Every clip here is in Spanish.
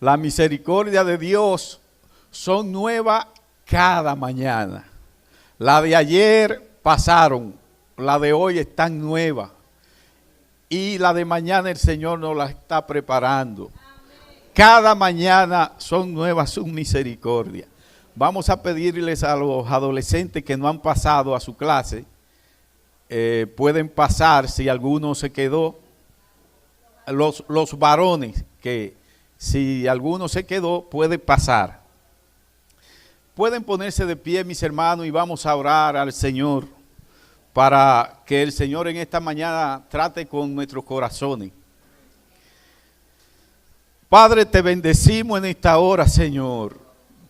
La misericordia de Dios son nuevas cada mañana. La de ayer pasaron, la de hoy están nuevas. Y la de mañana el Señor nos la está preparando. Cada mañana son nuevas sus misericordias. Vamos a pedirles a los adolescentes que no han pasado a su clase, pueden pasar si alguno se quedó. Los varones, que si alguno se quedó, puede pasar. Pueden ponerse de pie, mis hermanos, y vamos a orar al Señor para que el Señor en esta mañana trate con nuestros corazones. Padre, te bendecimos en esta hora, Señor.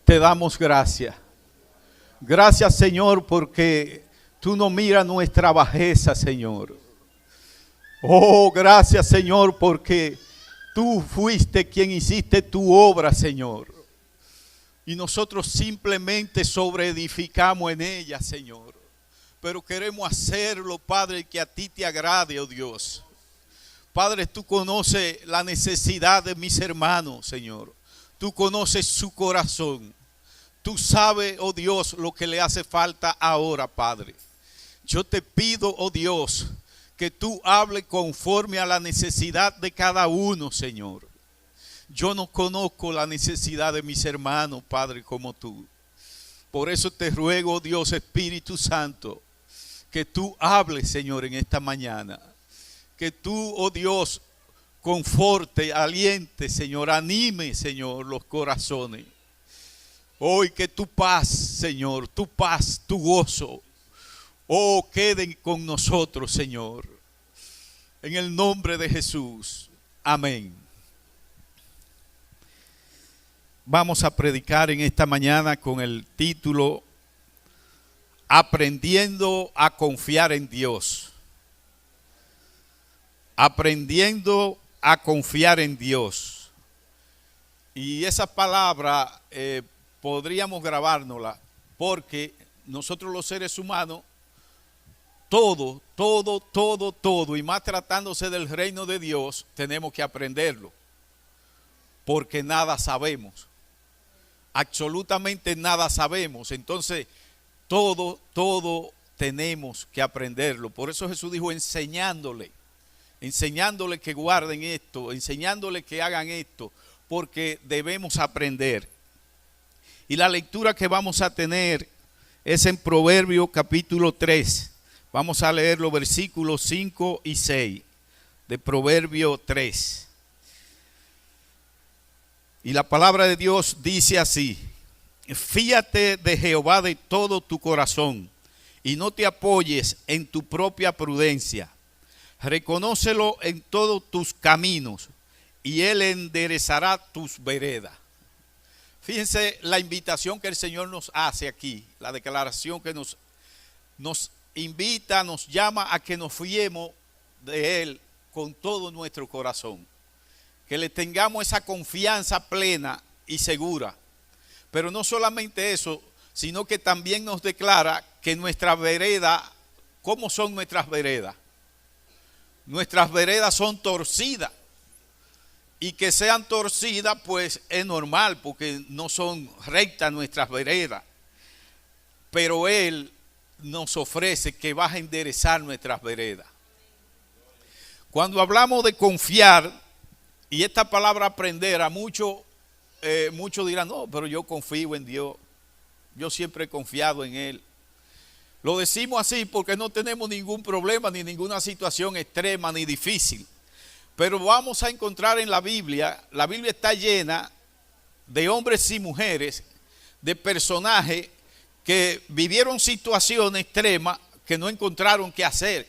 Te damos gracias. Gracias, Señor, porque tú no miras nuestra bajeza, Señor. Oh, gracias, Señor, porque tú fuiste quien hiciste tu obra, Señor. Y nosotros simplemente sobreedificamos en ella, Señor. Pero queremos hacerlo, Padre, que a ti te agrade, oh Dios. Padre, tú conoces la necesidad de mis hermanos, Señor. Tú conoces su corazón. Tú sabes, oh Dios, lo que le hace falta ahora, Padre. Yo te pido, oh Dios, que tú hables conforme a la necesidad de cada uno, Señor. Yo no conozco la necesidad de mis hermanos, Padre, como tú. Por eso te ruego, Dios Espíritu Santo, que tú hables, Señor, en esta mañana. Que tú, oh Dios, conforte, aliente, Señor, anime, Señor, los corazones. Hoy que tu paz, Señor, tu paz, tu gozo, oh, queden con nosotros, Señor. En el nombre de Jesús. Amén. Vamos a predicar en esta mañana con el título Aprendiendo a confiar en Dios. Aprendiendo a confiar en Dios. Y esa palabra podríamos grabárnosla porque nosotros los seres humanos, todo, y más tratándose del reino de Dios, tenemos que aprenderlo. Porque nada sabemos. Absolutamente nada sabemos. Entonces, todo tenemos que aprenderlo. Por eso Jesús dijo enseñándole que guarden esto, enseñándole que hagan esto, porque debemos aprender. Y la lectura que vamos a tener es en Proverbios capítulo 3. Vamos a leer los versículos 5 y 6 de Proverbios 3. Y la palabra de Dios dice así: fíate de Jehová de todo tu corazón y no te apoyes en tu propia prudencia. Reconócelo en todos tus caminos y Él enderezará tus veredas. Fíjense la invitación que el Señor nos hace aquí, la declaración que nos invita, nos llama a que nos fiemos de Él con todo nuestro corazón. Que le tengamos esa confianza plena y segura. Pero no solamente eso, sino que también nos declara que nuestras veredas, ¿cómo son nuestras veredas? Nuestras veredas son torcidas. Y que sean torcidas, pues es normal, porque no son rectas nuestras veredas. Pero Él nos ofrece que va a enderezar nuestras veredas. Cuando hablamos de confiar, y esta palabra aprender, a muchos dirán, no, pero yo confío en Dios. Yo siempre he confiado en Él. Lo decimos así porque no tenemos ningún problema, ni ninguna situación extrema, ni difícil. Pero vamos a encontrar en la Biblia está llena de hombres y mujeres, de personajes que vivieron situaciones extremas que no encontraron qué hacer.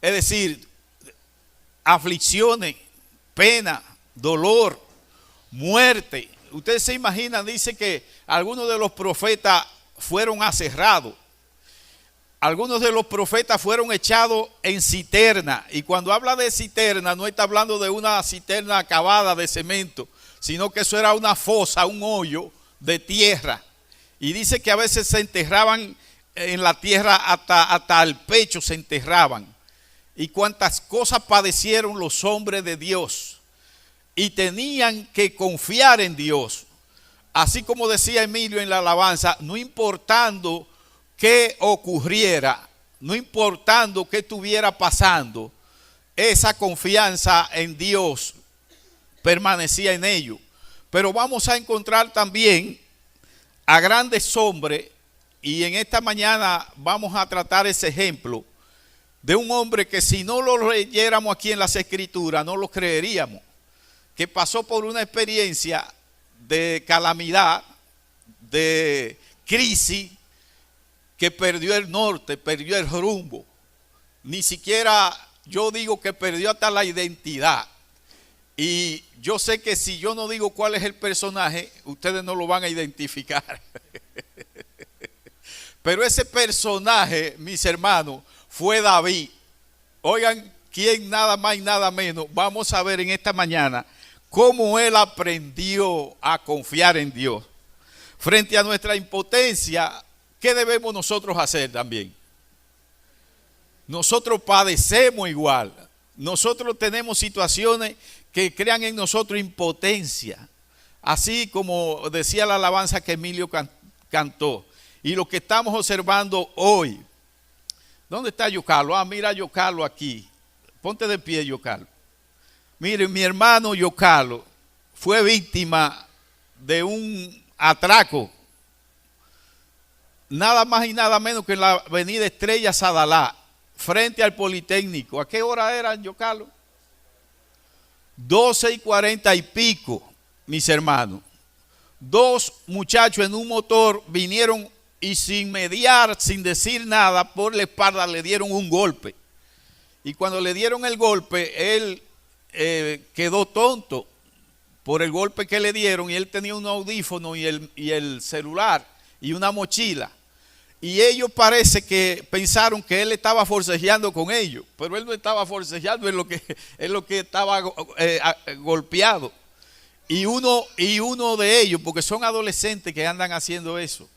Es decir, aflicciones, pena, dolor, muerte. Ustedes se imaginan, dice que algunos de los profetas fueron aserrados. Algunos de los profetas fueron echados en cisterna. Y cuando habla de cisterna, no está hablando de una cisterna acabada de cemento, sino que eso era una fosa, un hoyo de tierra. Y dice que a veces se enterraban en la tierra hasta el pecho se enterraban. Y cuántas cosas padecieron los hombres de Dios. y tenían que confiar en Dios. Así como decía Emilio en la alabanza, no importando qué ocurriera, no importando qué estuviera pasando, esa confianza en Dios permanecía en ellos. Pero vamos a encontrar también a grandes hombres, y en esta mañana vamos a tratar ese ejemplo de un hombre que si no lo leyéramos aquí en las Escrituras no lo creeríamos, que pasó por una experiencia de calamidad, de crisis, que perdió el norte, perdió el rumbo. Ni siquiera, yo digo que perdió hasta la identidad. Y yo sé que si yo no digo cuál es el personaje, ustedes no lo van a identificar. Pero ese personaje, mis hermanos, fue David. Oigan, quién nada más y nada menos. Vamos a ver en esta mañana cómo él aprendió a confiar en Dios. Frente a nuestra impotencia, ¿qué debemos nosotros hacer también? Nosotros padecemos igual. Nosotros tenemos situaciones que crean en nosotros impotencia. Así como decía la alabanza que Emilio cantó. Y lo que estamos observando hoy. ¿Dónde está Yocalo? Ah, mira a Yocalo aquí. Ponte de pie, Yocalo. Miren, mi hermano Yocalo fue víctima de un atraco. Nada más y nada menos que en la avenida Estrella Sadalá, frente al Politécnico. ¿A qué hora era, Yocalo? 12:40 y pico, mis hermanos. Dos muchachos en un motor vinieron y sin mediar, sin decir nada, por la espalda le dieron un golpe. Y cuando le dieron el golpe, él quedó tonto por el golpe que le dieron, y él tenía un audífono y el celular y una mochila. Y ellos parece que pensaron que él estaba forcejeando con ellos, pero él no estaba forcejeando, es lo que estaba golpeado. Y uno de ellos, porque son adolescentes que andan haciendo eso,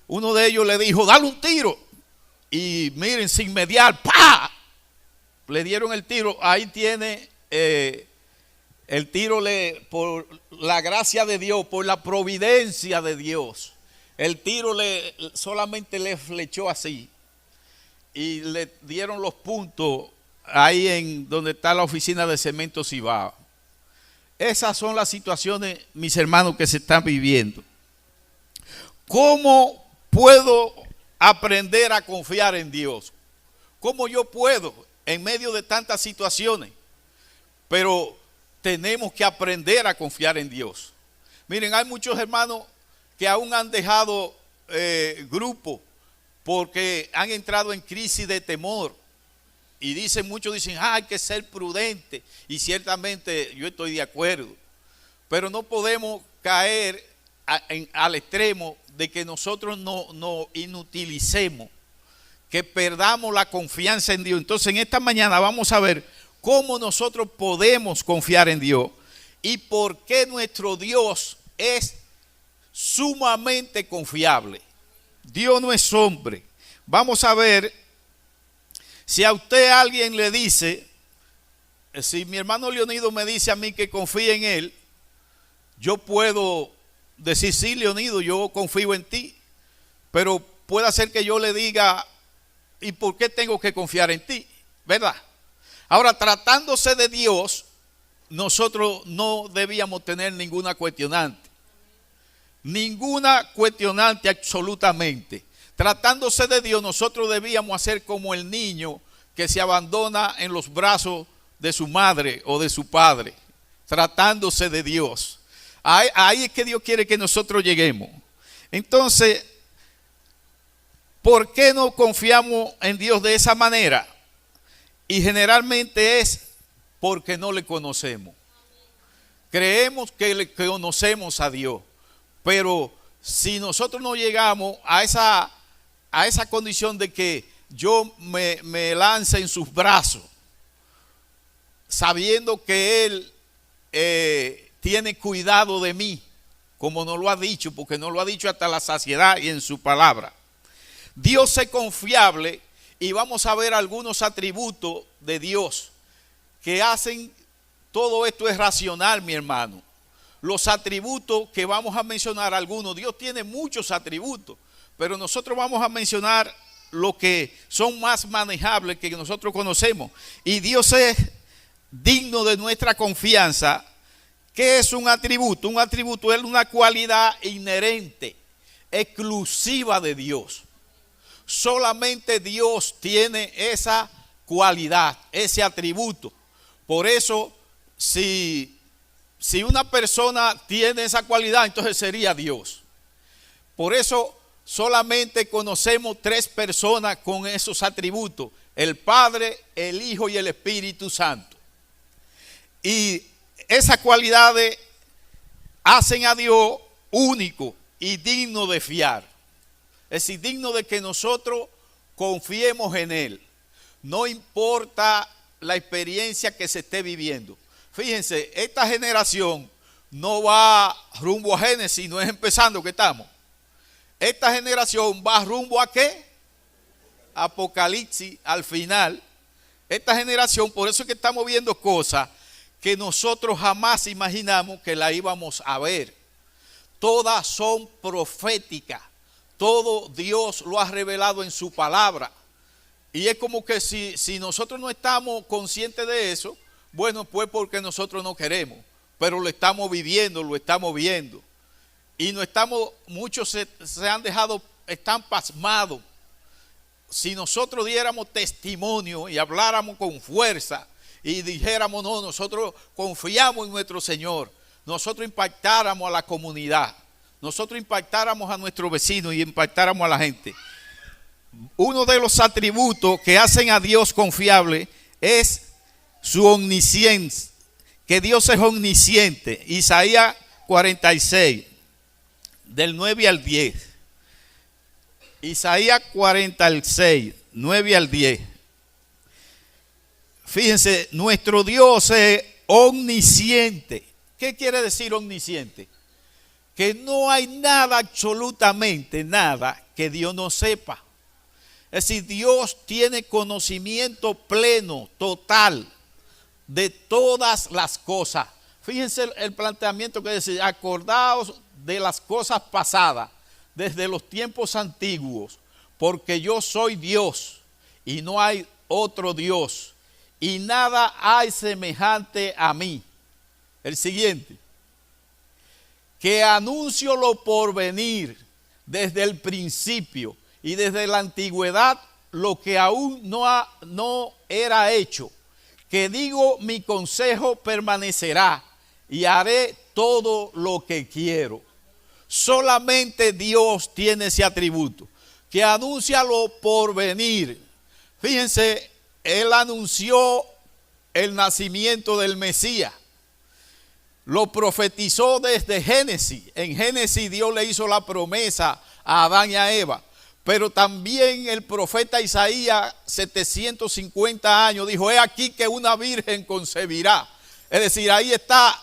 uno de ellos le dijo, dale un tiro. Y miren, sin mediar, ¡pah! Le dieron el tiro. Ahí tiene el tiro, por la gracia de Dios, por la providencia de Dios. El tiro solamente le flechó así. Y le dieron los puntos ahí en donde está la oficina de Cemento Cibao. Esas son las situaciones, mis hermanos, que se están viviendo. ¿Cómo puedo aprender a confiar en Dios? ¿Cómo yo puedo en medio de tantas situaciones? Pero tenemos que aprender a confiar en Dios. Miren, hay muchos hermanos que aún han dejado grupo porque han entrado en crisis de temor. Y muchos dicen, hay que ser prudente. Y ciertamente yo estoy de acuerdo. Pero no podemos caer al extremo de que nosotros no inutilicemos, que perdamos la confianza en Dios. Entonces en esta mañana vamos a ver cómo nosotros podemos confiar en Dios y por qué nuestro Dios es sumamente confiable. Dios no es hombre. Vamos a ver, si a usted alguien le dice, si mi hermano Leonido me dice a mí que confíe en él, yo puedo decir, sí, Leonido, yo confío en ti, pero puede ser que yo le diga, ¿y por qué tengo que confiar en ti? ¿Verdad? Ahora, tratándose de Dios, nosotros no debíamos tener ninguna cuestionante. Ninguna cuestionante absolutamente. Tratándose de Dios, nosotros debíamos hacer como el niño que se abandona en los brazos de su madre o de su padre. Tratándose de Dios. Ahí es que Dios quiere que nosotros lleguemos. Entonces, ¿por qué no confiamos en Dios de esa manera? Y generalmente es porque no le conocemos. Creemos que le conocemos a Dios, pero si nosotros no llegamos a esa condición de que yo me lance en sus brazos, sabiendo que Él tiene cuidado de mí, como nos lo ha dicho, porque nos lo ha dicho hasta la saciedad y en su palabra. Dios es confiable y vamos a ver algunos atributos de Dios que hacen todo esto es racional, mi hermano. Los atributos que vamos a mencionar algunos, Dios tiene muchos atributos, pero nosotros vamos a mencionar los que son más manejables que nosotros conocemos. Y Dios es digno de nuestra confianza. ¿Qué es un atributo? Un atributo es una cualidad inherente, exclusiva de Dios. Solamente Dios tiene esa cualidad, ese atributo. Por eso, si una persona tiene esa cualidad, entonces sería Dios. Por eso solamente conocemos 3 personas con esos atributos: el Padre, el Hijo y el Espíritu Santo. Y esas cualidades hacen a Dios único y digno de fiar. Es decir, digno de que nosotros confiemos en Él. No importa la experiencia que se esté viviendo. Fíjense, esta generación no va rumbo a Génesis, no es empezando que estamos. Esta generación va rumbo a ¿qué? Apocalipsis, al final. Esta generación, por eso es que estamos viendo cosas que nosotros jamás imaginamos que la íbamos a ver. Todas son proféticas. Todo Dios lo ha revelado en su palabra. Y es como que si nosotros no estamos conscientes de eso, bueno, pues porque nosotros no queremos, pero lo estamos viviendo, lo estamos viendo. Y no estamos, muchos se han dejado, están pasmados. Si nosotros diéramos testimonio y habláramos con fuerza y dijéramos, no, nosotros confiamos en nuestro Señor, nosotros impactáramos a la comunidad, nosotros impactáramos a nuestros vecinos y impactáramos a la gente. Uno de los atributos que hacen a Dios confiable es su omnisciencia, que Dios es omnisciente. Isaías 46, del 9 al 10. Isaías 46, 9 al 10. Fíjense, nuestro Dios es omnisciente. ¿Qué quiere decir omnisciente? Que no hay nada, absolutamente nada, que Dios no sepa. Es decir, Dios tiene conocimiento pleno, total, de todas las cosas. Fíjense el planteamiento que dice: acordaos de las cosas pasadas, desde los tiempos antiguos, porque yo soy Dios y no hay otro Dios, y nada hay semejante a mí. El siguiente: que anuncio lo por venir desde el principio y desde la antigüedad lo que aún no era hecho, que digo mi consejo permanecerá y haré todo lo que quiero. Solamente Dios tiene ese atributo, que anuncia lo por venir. Fíjense, Él anunció el nacimiento del Mesías. Lo profetizó desde Génesis. En Génesis Dios le hizo la promesa a Adán y a Eva. Pero también el profeta Isaías, 750 años, dijo: he aquí que una virgen concebirá. Es decir, ahí está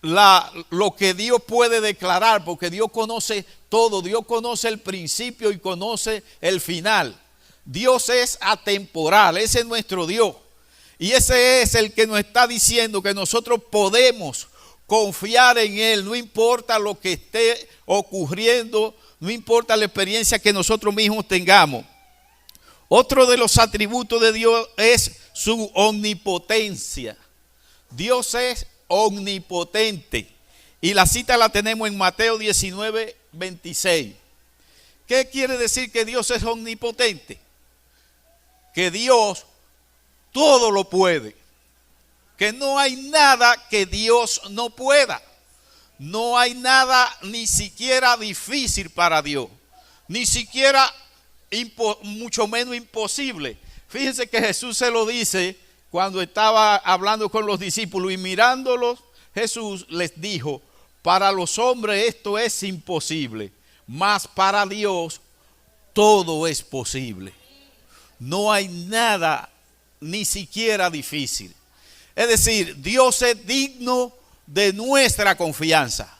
lo que Dios puede declarar, porque Dios conoce todo. Dios conoce el principio y conoce el final. Dios es atemporal, ese es nuestro Dios. Y ese es el que nos está diciendo que nosotros podemos confiar en Él, no importa lo que esté ocurriendo, no importa la experiencia que nosotros mismos tengamos. Otro de los atributos de Dios es su omnipotencia. Dios es omnipotente. Y la cita la tenemos en Mateo 19, 26. ¿Qué quiere decir que Dios es omnipotente? Que Dios todo lo puede. Que no hay nada que Dios no pueda. No hay nada ni siquiera difícil para Dios. Ni siquiera, mucho menos imposible. Fíjense que Jesús se lo dice cuando estaba hablando con los discípulos, y mirándolos, Jesús les dijo: para los hombres esto es imposible, mas para Dios todo es posible. No hay nada ni siquiera difícil. Es decir, Dios es digno de nuestra confianza.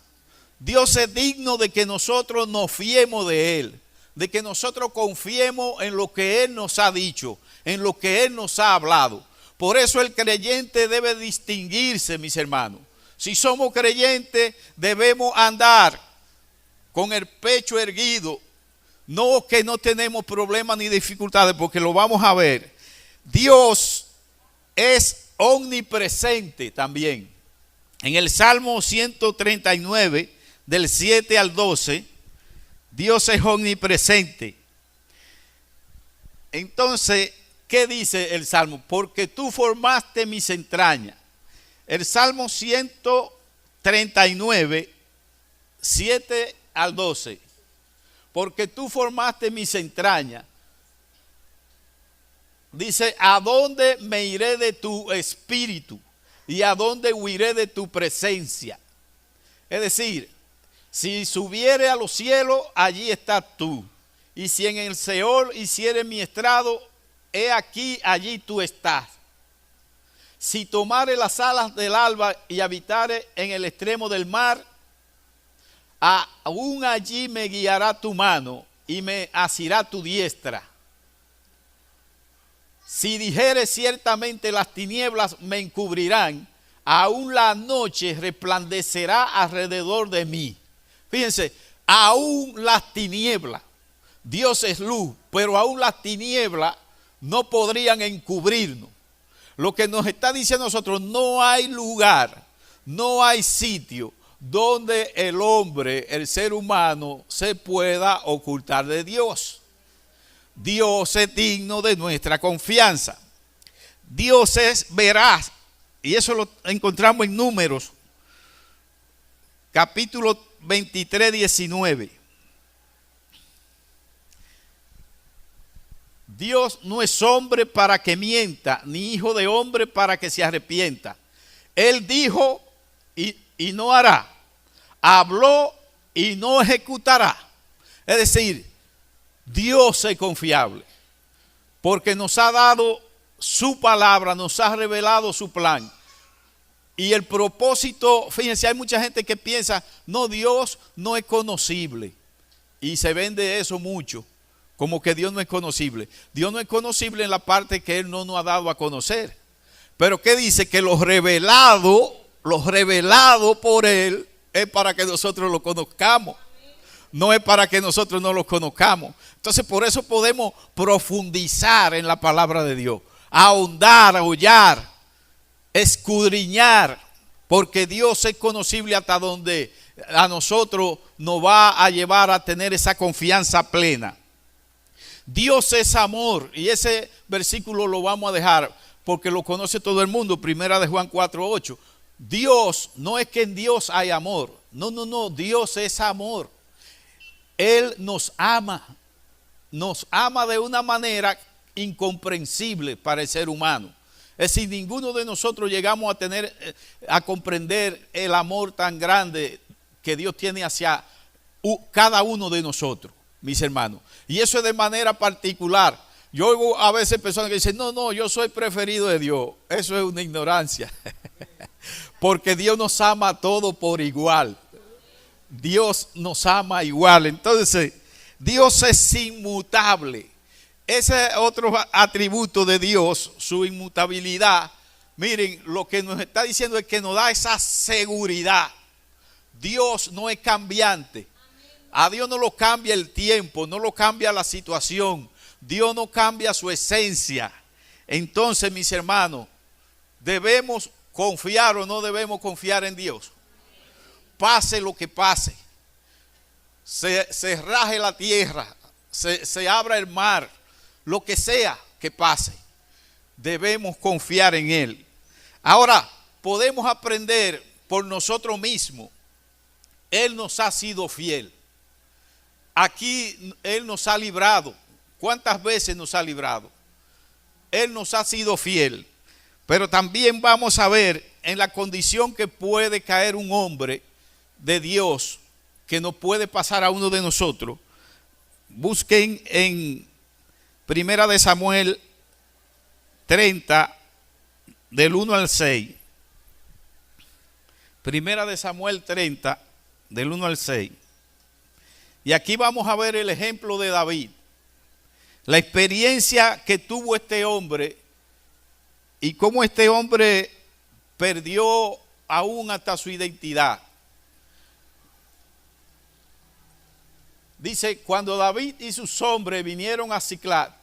Dios es digno de que nosotros nos fiemos de Él, de que nosotros confiemos en lo que Él nos ha dicho, en lo que Él nos ha hablado. Por eso el creyente debe distinguirse, mis hermanos. Si somos creyentes, debemos andar con el pecho erguido. No que no tenemos problemas ni dificultades, porque lo vamos a ver. Dios es omnipresente también. En el Salmo 139, del 7 al 12, Dios es omnipresente. Entonces, ¿qué dice el Salmo? Porque tú formaste mis entrañas. El Salmo 139, 7 al 12. Porque tú formaste mis entrañas. Dice, ¿a dónde me iré de tu espíritu? ¿Y a dónde huiré de tu presencia? Es decir, si subiere a los cielos, allí estás tú. Y si en el Seol hiciere mi estrado, he aquí, allí tú estás. Si tomare las alas del alba y habitare en el extremo del mar, aún allí me guiará tu mano y me asirá tu diestra. Si dijere ciertamente las tinieblas me encubrirán, aún la noche resplandecerá alrededor de mí. Fíjense, aún las tinieblas, Dios es luz, pero aún las tinieblas no podrían encubrirnos. Lo que nos está diciendo a nosotros, no hay lugar, no hay sitio donde el hombre, el ser humano, se pueda ocultar de Dios. Dios es digno de nuestra confianza. Dios es veraz. Y eso lo encontramos en Números, capítulo 23, 19. Dios no es hombre para que mienta, ni hijo de hombre para que se arrepienta. Él dijo y no hará. Habló y no ejecutará. Es decir, Dios es confiable, porque nos ha dado su palabra, nos ha revelado su plan. Y el propósito, fíjense, hay mucha gente que piensa, no, Dios no es conocible. Y se vende eso mucho, como que Dios no es conocible. Dios no es conocible en la parte que Él no nos ha dado a conocer. Pero ¿qué dice? Que lo revelado por Él es para que nosotros lo conozcamos. No es para que nosotros no lo conozcamos. Entonces por eso podemos profundizar en la palabra de Dios. Ahondar, hollar, escudriñar. Porque Dios es conocible hasta donde a nosotros nos va a llevar a tener esa confianza plena. Dios es amor. Y ese versículo lo vamos a dejar porque lo conoce todo el mundo. Primera de Juan 4:8. Dios, no es que en Dios hay amor. No, Dios es amor. Él nos ama de una manera incomprensible para el ser humano. Es decir, ninguno de nosotros llegamos a comprender el amor tan grande que Dios tiene hacia cada uno de nosotros, mis hermanos. Y eso es de manera particular. Yo oigo a veces personas que dicen, no, yo soy preferido de Dios. Eso es una ignorancia. Porque Dios nos ama a todos por igual. Dios nos ama igual. Entonces, Dios es inmutable. Ese otro atributo de Dios, su inmutabilidad. Miren, lo que nos está diciendo es que nos da esa seguridad. Dios no es cambiante. A Dios no lo cambia el tiempo, no lo cambia la situación. Dios no cambia su esencia. Entonces, mis hermanos, ¿debemos confiar o no debemos confiar en Dios? Pase lo que pase, se raje la tierra, se abra el mar, lo que sea que pase, debemos confiar en Él. Ahora, podemos aprender por nosotros mismos. Él nos ha sido fiel. Aquí Él nos ha librado. ¿Cuántas veces nos ha librado? Él nos ha sido fiel. Pero también vamos a ver en la condición que puede caer un hombre de Dios, que no puede pasar a uno de nosotros. Busquen en Primera de Samuel 30, del 1 al 6. Primera de Samuel 30, del 1 al 6. Y aquí vamos a ver el ejemplo de David. La experiencia que tuvo este hombre y cómo este hombre perdió aún hasta su identidad. Dice, cuando David y sus hombres vinieron a Siclag,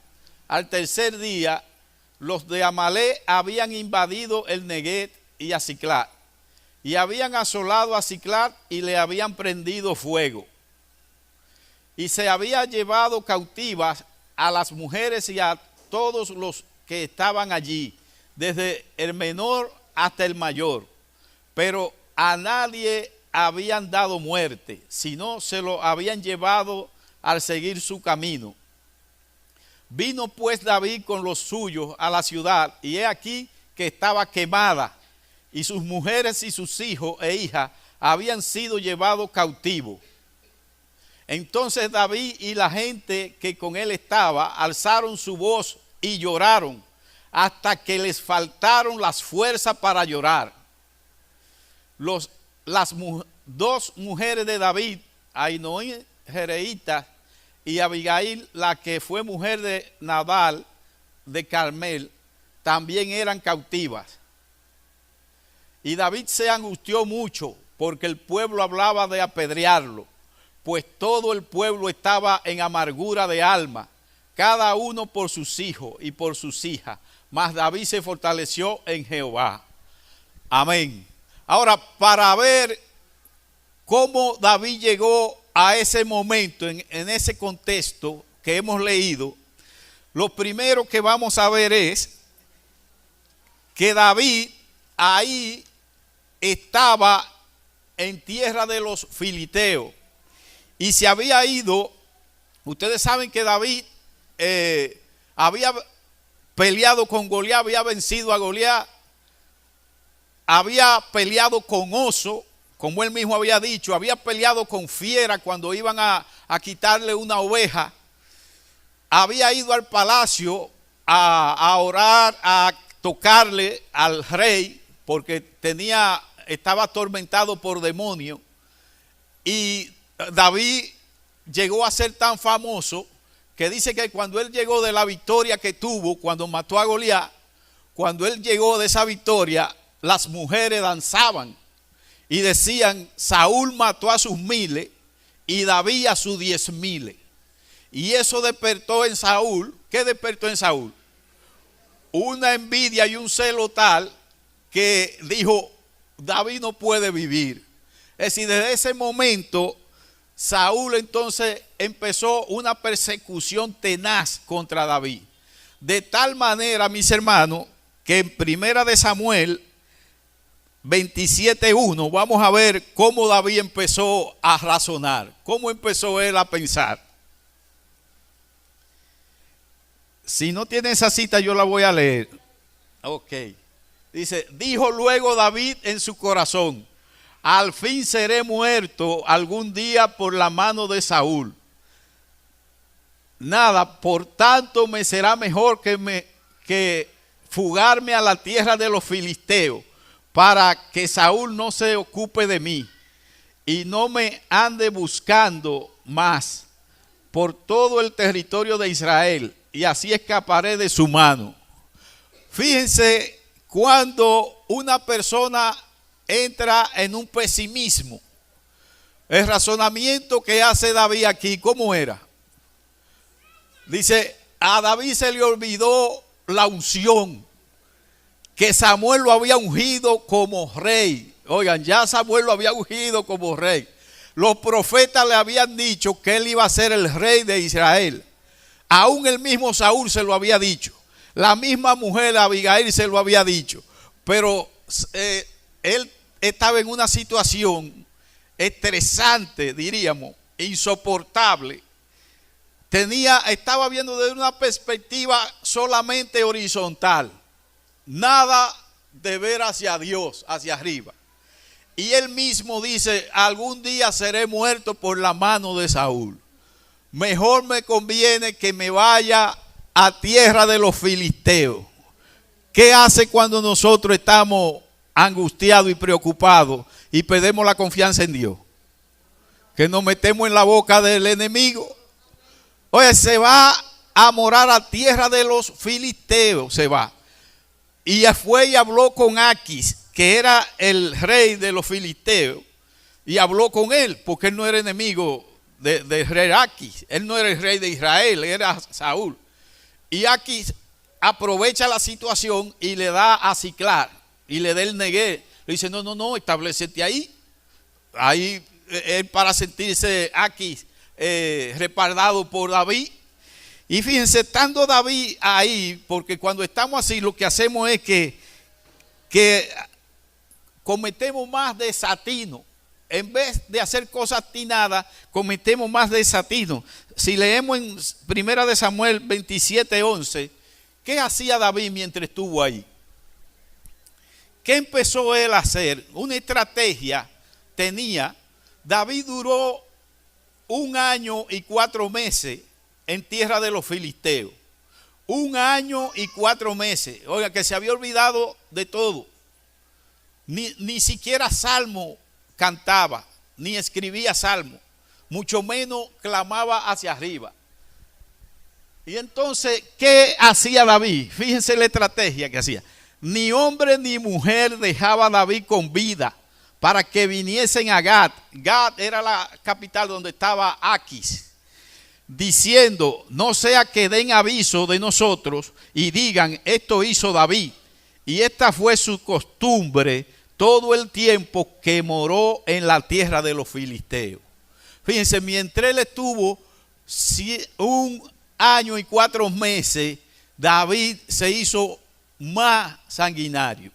al tercer día, los de Amalec habían invadido el Neguev y a Siclag, y habían asolado a Siclag y le habían prendido fuego. Y se había llevado cautivas a las mujeres y a todos los que estaban allí, desde el menor hasta el mayor, pero a nadie habían dado muerte, sino se lo habían llevado al seguir su camino. Vino pues David con los suyos a la ciudad, y he aquí que estaba quemada, y sus mujeres y sus hijos e hijas habían sido llevados cautivos. Entonces David y la gente que con él estaba alzaron su voz y lloraron hasta que les faltaron las fuerzas para llorar. Las dos mujeres de David, Ainoam Jereíta y Abigail, la que fue mujer de Nabal de Carmel, también eran cautivas. Y David se angustió mucho porque el pueblo hablaba de apedrearlo, pues todo el pueblo estaba en amargura de alma, cada uno por sus hijos y por sus hijas, mas David se fortaleció en Jehová. Amén. Ahora, para ver cómo David llegó a ese momento, en ese contexto que hemos leído, lo primero que vamos a ver es que David ahí estaba en tierra de los filisteos y se había ido. Ustedes saben que David había peleado con Goliat, había vencido a Goliat, había peleado con oso, como él mismo había dicho, había peleado con fiera cuando iban a quitarle una oveja, había ido al palacio a orar, a tocarle al rey, porque estaba atormentado por demonios, y David llegó a ser tan famoso que dice que cuando él llegó de la victoria que tuvo, cuando mató a Goliat, cuando él llegó de esa victoria, las mujeres danzaban y decían, Saúl mató a sus 1000 y David a sus 10,000. Y eso despertó en Saúl. ¿Qué despertó en Saúl? Una envidia y un celo tal que dijo, David no puede vivir. Es decir, desde ese momento Saúl entonces empezó una persecución tenaz contra David. De tal manera, mis hermanos, que en Primera de Samuel 27:1 vamos a ver cómo David empezó a razonar, cómo empezó él a pensar. Si no tiene esa cita, yo la voy a leer. Ok. Dice, dijo luego David en su corazón, al fin seré muerto algún día por la mano de Saúl. Nada, por tanto me será mejor que fugarme a la tierra de los filisteos, para que Saúl no se ocupe de mí y no me ande buscando más por todo el territorio de Israel, y así escaparé de su mano. Fíjense, cuando una persona entra en un pesimismo, el razonamiento que hace David aquí, ¿cómo era? Dice, a David se le olvidó la unción, que Samuel lo había ungido como rey. Oigan, ya Samuel lo había ungido como rey. Los profetas le habían dicho que él iba a ser el rey de Israel. Aún el mismo Saúl se lo había dicho. La misma mujer Abigail se lo había dicho. Pero él estaba en una situación estresante, diríamos, insoportable. Estaba viendo desde una perspectiva solamente horizontal. Nada de ver hacia Dios, hacia arriba. Y él mismo dice, algún día seré muerto por la mano de Saúl. Mejor me conviene que me vaya a tierra de los filisteos. ¿Qué hace cuando nosotros estamos angustiados y preocupados y perdemos la confianza en Dios? Que nos metemos en la boca del enemigo. Oye, se va a morar a tierra de los filisteos, se va. Y fue y habló con Aquis, que era el rey de los filisteos, y habló con él, porque él no era enemigo del rey Aquis. Él no era el rey de Israel, era Saúl. Y Aquis aprovecha la situación y le da a Ciclar, y le da el Negué. Le dice, no, establecete ahí. Ahí, él para sentirse Aquis respaldado por David. Y fíjense, estando David ahí, porque cuando estamos así, lo que hacemos es que cometemos más desatino. En vez de hacer cosas atinadas, cometemos más desatino. Si leemos en 1 de Samuel 27:11, ¿qué hacía David mientras estuvo ahí? ¿Qué empezó él a hacer? Una estrategia tenía. David duró 1 año y 4 meses en tierra de los filisteos. 1 año y 4 meses. Oiga, que se había olvidado de todo. Ni siquiera salmo cantaba, ni escribía salmo, mucho menos clamaba hacia arriba. Y entonces, ¿qué hacía David? Fíjense la estrategia que hacía. Ni hombre ni mujer dejaba a David con vida para que viniesen a Gat. Gat era la capital donde estaba Aquis. Diciendo, no sea que den aviso de nosotros y digan, esto hizo David. Y esta fue su costumbre todo el tiempo que moró en la tierra de los filisteos. Fíjense, mientras él estuvo 1 año y 4 meses, David se hizo más sanguinario.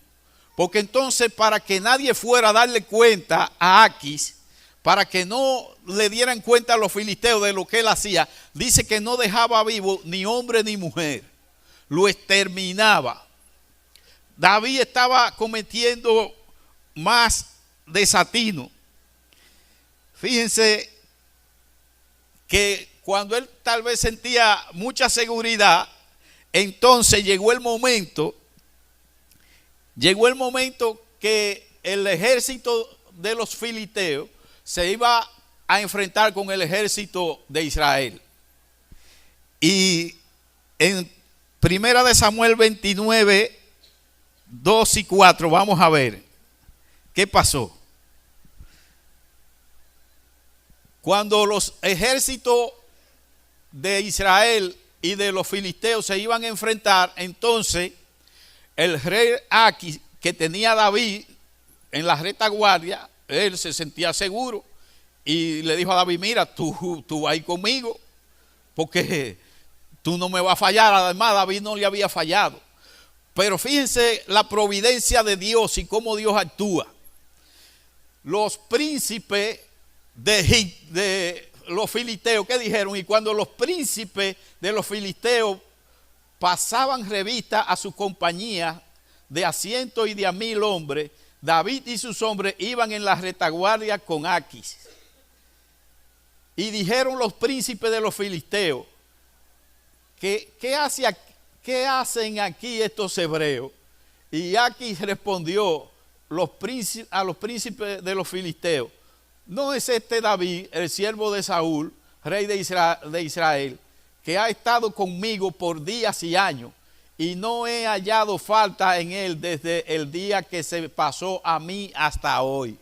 Porque entonces, para que nadie fuera a darle cuenta a Aquis, para que no le dieran cuenta a los filisteos de lo que él hacía, dice que no dejaba vivo ni hombre ni mujer, lo exterminaba. David estaba cometiendo más desatino. Fíjense que cuando él tal vez sentía mucha seguridad, entonces llegó el momento que el ejército de los filisteos se iba a enfrentar con el ejército de Israel. Y en 1 de Samuel 29, 2 y 4, vamos a ver qué pasó. Cuando los ejércitos de Israel y de los filisteos se iban a enfrentar, entonces el rey Aquis, que tenía a David en la retaguardia, él se sentía seguro y le dijo a David, mira, tú vas ahí conmigo, porque tú no me vas a fallar. Además, David no le había fallado. Pero fíjense la providencia de Dios y cómo Dios actúa. Los príncipes de los filisteos, ¿qué dijeron? Y cuando los príncipes de los filisteos pasaban revista a su compañía de a 100 y de a 1000 hombres, David y sus hombres iban en la retaguardia con Aquis. Y dijeron los príncipes de los filisteos, ¿qué hacen aquí estos hebreos? Y Aquis respondió a los príncipes de los filisteos, ¿no es este David, el siervo de Saúl, rey de Israel, que ha estado conmigo por días y años, y no he hallado falta en él desde el día que se pasó a mí hasta hoy?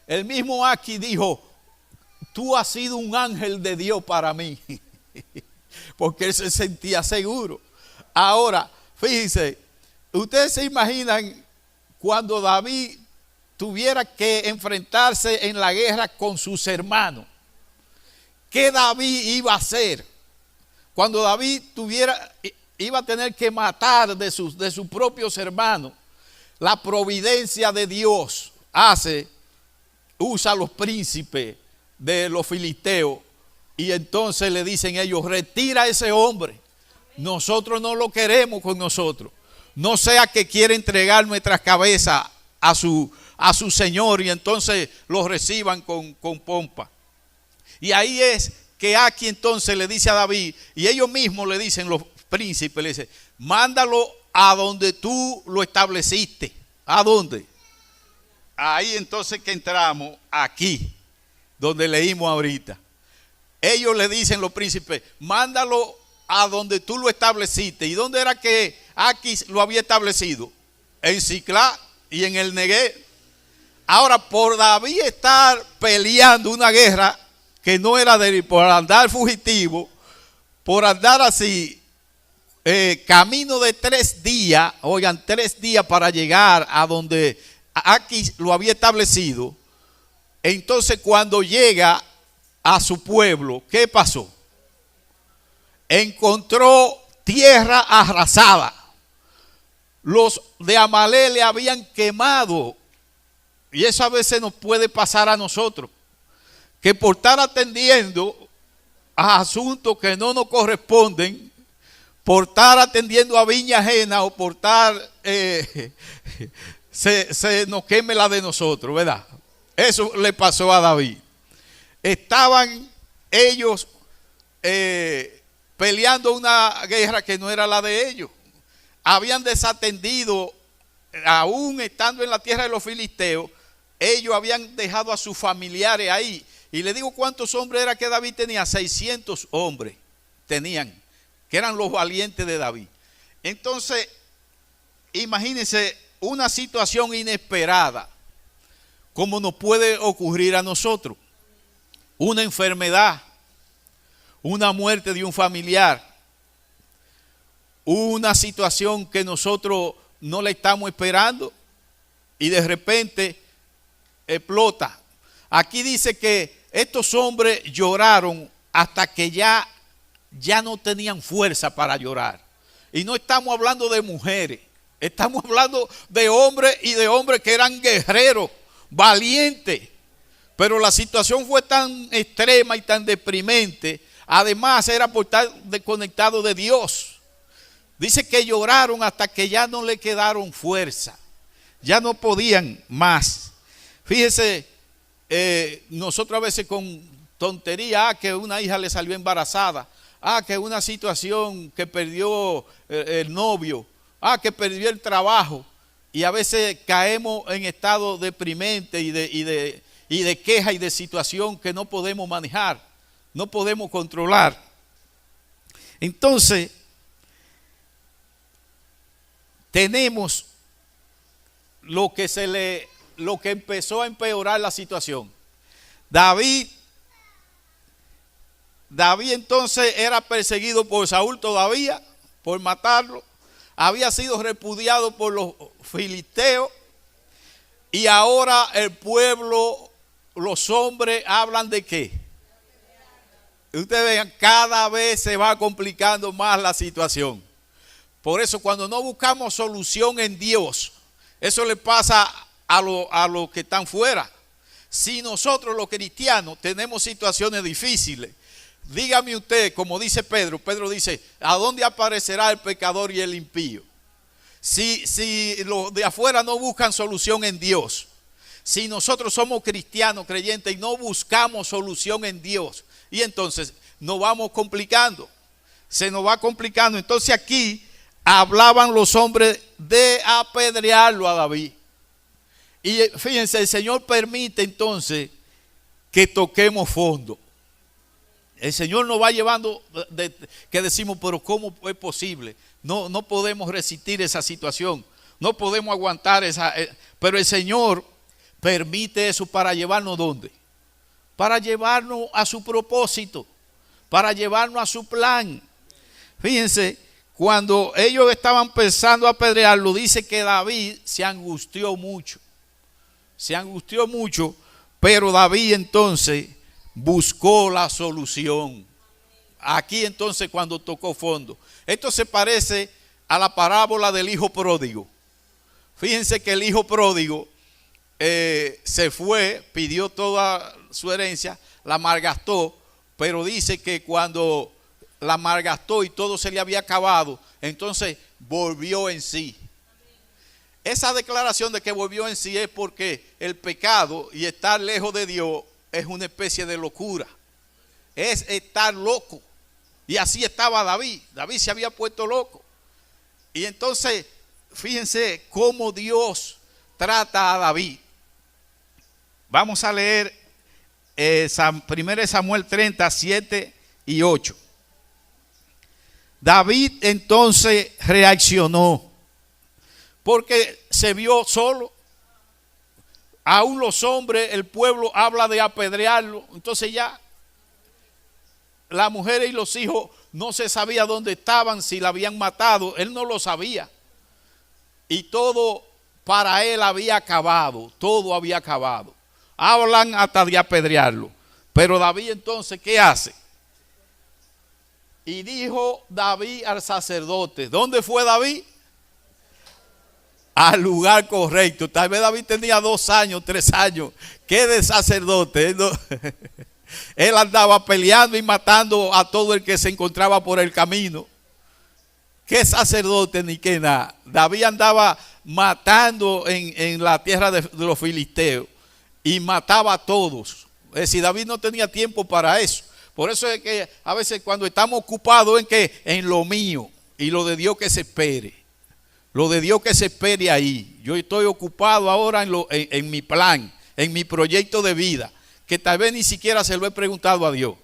El mismo Aquis dijo, tú has sido un ángel de Dios para mí, porque él se sentía seguro. Ahora, fíjense, ustedes se imaginan cuando David tuviera que enfrentarse en la guerra con sus hermanos. ¿Qué David iba a hacer? Cuando David iba a tener que matar de sus propios hermanos, la providencia de Dios usa a los príncipes de los filisteos, y entonces le dicen ellos, retira a ese hombre, nosotros no lo queremos con nosotros, no sea que quiera entregar nuestras cabezas a su señor, y entonces los reciban con pompa. Y ahí es que aquí entonces le dice a David, y ellos mismos le dicen, los príncipes, le dicen, mándalo a donde tú lo estableciste. ¿A dónde? Ahí entonces que entramos aquí, donde leímos ahorita. Ellos le dicen, los príncipes, mándalo a donde tú lo estableciste. ¿Y dónde era que Aquis lo había establecido? En Siclá y en el Neguev. Ahora, por David estar peleando una guerra que no era de él, por andar fugitivo, por andar así, camino de 3 días, oigan, 3 días para llegar a donde Aquis lo había establecido. Entonces, cuando llega a su pueblo, ¿qué pasó? Encontró tierra arrasada. Los de Amalek le habían quemado. Y eso a veces nos puede pasar a nosotros, que por estar atendiendo a asuntos que no nos corresponden, por estar atendiendo a viña ajena o por estar, se nos queme la de nosotros, ¿verdad? Eso le pasó a David. Estaban ellos peleando una guerra que no era la de ellos. Habían desatendido, aún estando en la tierra de los filisteos, ellos habían dejado a sus familiares ahí. Y le digo cuántos hombres era que David tenía. 600 hombres tenían, que eran los valientes de David. Entonces, imagínense una situación inesperada, como nos puede ocurrir a nosotros. Una enfermedad, una muerte de un familiar, una situación que nosotros no la estamos esperando y de repente explota. Aquí dice que estos hombres lloraron hasta que ya no tenían fuerza para llorar. Y no estamos hablando de mujeres, estamos hablando de hombres y de hombres que eran guerreros, valientes. Pero la situación fue tan extrema y tan deprimente. Además era por estar desconectado de Dios. Dice que lloraron hasta que ya no le quedaron fuerza. Ya no podían más. Fíjese, nosotros a veces con tontería, que una hija le salió embarazada, que una situación que perdió el novio, que perdió el trabajo, y a veces caemos en estado deprimente y de queja y de situación que no podemos manejar, no podemos controlar. Entonces, tenemos lo que empezó a empeorar la situación. David entonces era perseguido por Saúl todavía, por matarlo. Había sido repudiado por los filisteos. Y ahora el pueblo, los hombres hablan de qué. Ustedes vean, cada vez se va complicando más la situación. Por eso cuando no buscamos solución en Dios, eso le pasa a los que están fuera. Si nosotros los cristianos tenemos situaciones difíciles, dígame usted, como dice Pedro dice, ¿a dónde aparecerá el pecador y el impío? Si los de afuera no buscan solución en Dios, si nosotros somos cristianos creyentes y no buscamos solución en Dios, y entonces nos vamos complicando, se nos va complicando. Entonces aquí hablaban los hombres de apedrearlo a David. Y fíjense, el Señor permite entonces que toquemos fondo. El Señor nos va llevando, que decimos, pero ¿cómo es posible? No podemos resistir esa situación, no podemos aguantar pero el Señor permite eso para llevarnos ¿dónde? Para llevarnos a su propósito, para llevarnos a su plan. Fíjense, cuando ellos estaban pensando apedrearlo, dice que David se angustió mucho. Pero David entonces buscó la solución. Aquí entonces cuando tocó fondo. Esto se parece a la parábola del hijo pródigo. Fíjense que el hijo pródigo se fue, pidió toda su herencia, la malgastó, pero dice que cuando la malgastó y todo se le había acabado, entonces volvió en sí. Esa declaración de que volvió en sí es porque el pecado y estar lejos de Dios es una especie de locura. Es estar loco. Y así estaba David. David se había puesto loco. Y entonces, fíjense cómo Dios trata a David. Vamos a leer 1 Samuel 30, 7 y 8. David entonces reaccionó porque se vio solo. Aún los hombres, el pueblo habla de apedrearlo. Entonces ya la mujer y los hijos no se sabía dónde estaban, si la habían matado. Él no lo sabía. Y todo para él había acabado. Todo había acabado. Hablan hasta de apedrearlo. Pero David entonces, ¿qué hace? Y dijo David al sacerdote. ¿Dónde fue David? Al lugar correcto. Tal vez David tenía 2 años, 3 años. ¿Qué de sacerdote? Él andaba peleando y matando a todo el que se encontraba por el camino. ¿Qué sacerdote ni qué nada? David andaba matando en la tierra de los filisteos y mataba a todos. Es decir, David no tenía tiempo para eso. Por eso es que a veces cuando estamos ocupados en lo mío y lo de Dios que se espere. Lo de Dios que se espere ahí. Yo estoy ocupado ahora en mi plan, en mi proyecto de vida, que tal vez ni siquiera se lo he preguntado a Dios.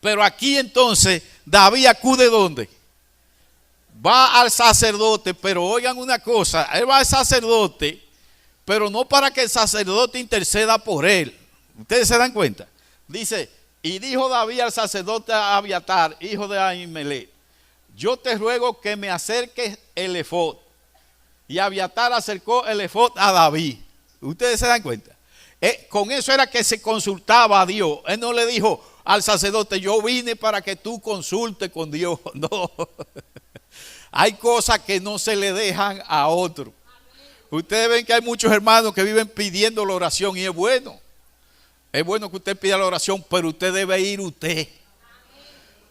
Pero aquí entonces David acude ¿dónde? Va al sacerdote, pero oigan una cosa, él va al sacerdote, pero no para que el sacerdote interceda por él. ¿Ustedes se dan cuenta? Dice, y dijo David al sacerdote Abiatar, hijo de Ahimelech, yo te ruego que me acerques el efod. Y Abiatar acercó el efod a David. ¿Ustedes se dan cuenta? Con eso era que se consultaba a Dios. Él no le dijo al sacerdote, yo vine para que tú consultes con Dios. No. Hay cosas que no se le dejan a otro. Ustedes ven que hay muchos hermanos que viven pidiendo la oración y es bueno. Es bueno que usted pida la oración, pero usted debe ir usted.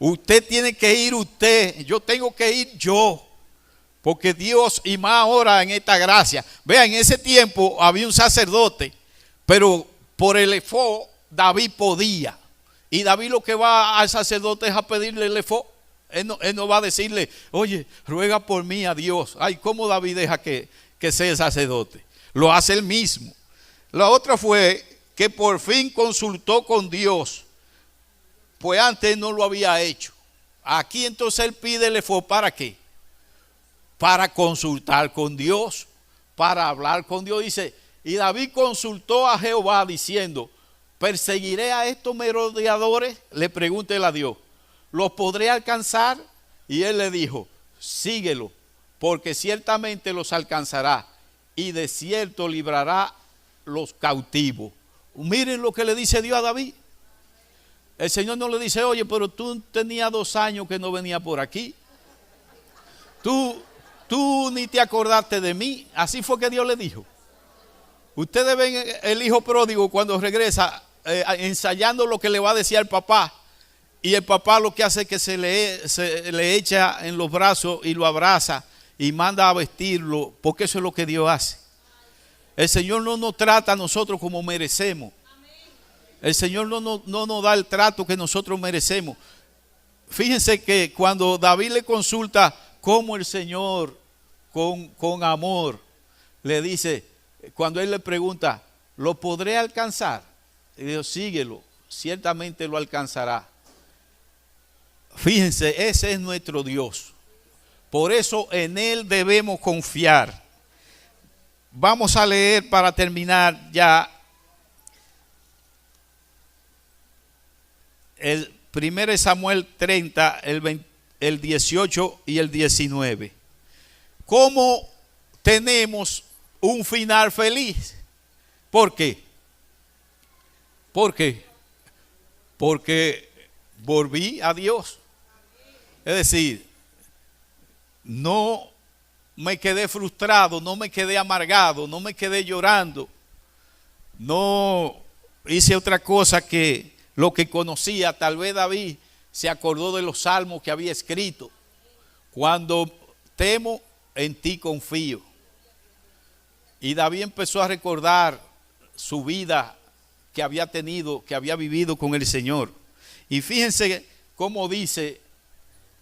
Usted tiene que ir usted. Yo tengo que ir yo. Porque Dios, y más ahora en esta gracia. Vean, en ese tiempo había un sacerdote, pero por el efod David podía. Y David lo que va al sacerdote es a pedirle el efod. Él no va a decirle, oye, ruega por mí a Dios. Ay, ¿cómo David deja que sea el sacerdote? Lo hace él mismo. La otra fue que por fin consultó con Dios. Pues antes no lo había hecho. Aquí entonces él pide el efod, ¿para qué? Para consultar con Dios, para hablar con Dios. Dice, y David consultó a Jehová diciendo, ¿perseguiré a estos merodeadores? Le pregunta él a Dios. ¿Los podré alcanzar? Y él le dijo, síguelo, porque ciertamente los alcanzará y de cierto librará los cautivos. Miren lo que le dice Dios a David. El Señor no le dice, oye, pero tú tenías 2 años que no venía por aquí. Tú ni te acordaste de mí. Así fue que Dios le dijo. Ustedes ven el hijo pródigo cuando regresa ensayando lo que le va a decir al papá. Y el papá lo que hace es que se le echa en los brazos y lo abraza y manda a vestirlo, porque eso es lo que Dios hace. El Señor no nos trata a nosotros como merecemos. El Señor no nos da el trato que nosotros merecemos. Fíjense que cuando David le consulta cómo el Señor con amor le dice, cuando él le pregunta, ¿lo podré alcanzar? Y dijo, síguelo, ciertamente lo alcanzará. Fíjense, ese es nuestro Dios. Por eso en Él debemos confiar. Vamos a leer para terminar ya el 1 Samuel 30, el 18 y el 19. ¿Cómo tenemos un final feliz? ¿Por qué? ¿Por qué? Porque volví a Dios. Es decir, no me quedé frustrado, no me quedé amargado, no me quedé llorando. No hice otra cosa que lo que conocía. Tal vez David se acordó de los salmos que había escrito. Cuando temo, en ti confío. Y David empezó a recordar su vida que había tenido, que había vivido con el Señor. Y fíjense cómo dice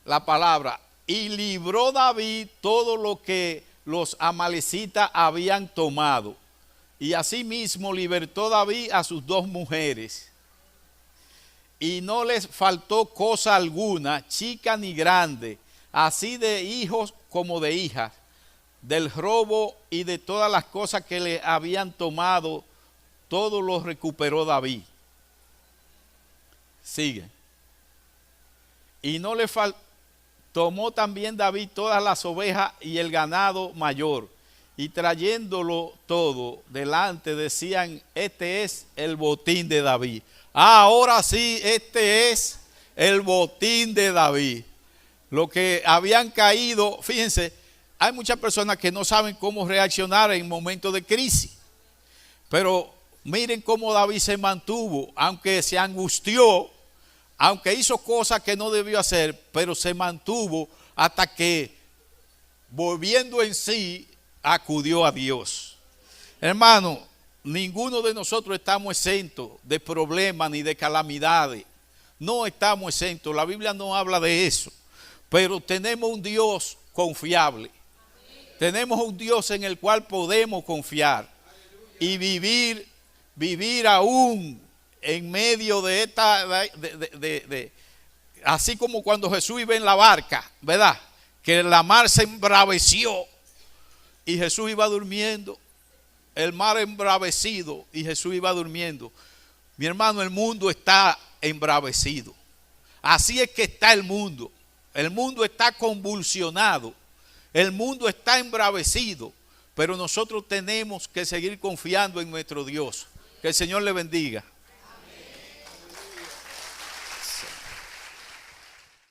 la palabra, y libró David todo lo que los amalecitas habían tomado. Y asimismo libertó David a sus 2 mujeres. y no les faltó cosa alguna, chica ni grande, así de hijos como de hijas, del robo y de todas las cosas que le habían tomado, todo lo recuperó David. Sigue. Y no le faltó, tomó también David todas las ovejas y el ganado mayor, y trayéndolo todo delante decían, este es el botín de David. Ahora sí, este es el botín de David. Lo que habían caído, fíjense, hay muchas personas que no saben cómo reaccionar en momentos de crisis. Pero miren cómo David se mantuvo, aunque se angustió, aunque hizo cosas que no debió hacer, pero se mantuvo hasta que, volviendo en sí, acudió a Dios. Hermano, ninguno de nosotros estamos exentos de problemas ni de calamidades. No estamos exentos, la Biblia no habla de eso. Pero tenemos un Dios confiable. Tenemos un Dios en el cual podemos confiar y vivir aún en medio de esta, así como cuando Jesús iba en la barca, ¿verdad? Que la mar se embraveció y Jesús iba durmiendo, el mar embravecido y Jesús iba durmiendo. Mi hermano, el mundo está embravecido. Así es que está el mundo. El mundo está convulsionado. El mundo está embravecido. Pero nosotros tenemos que seguir confiando en nuestro Dios. Que el Señor le bendiga.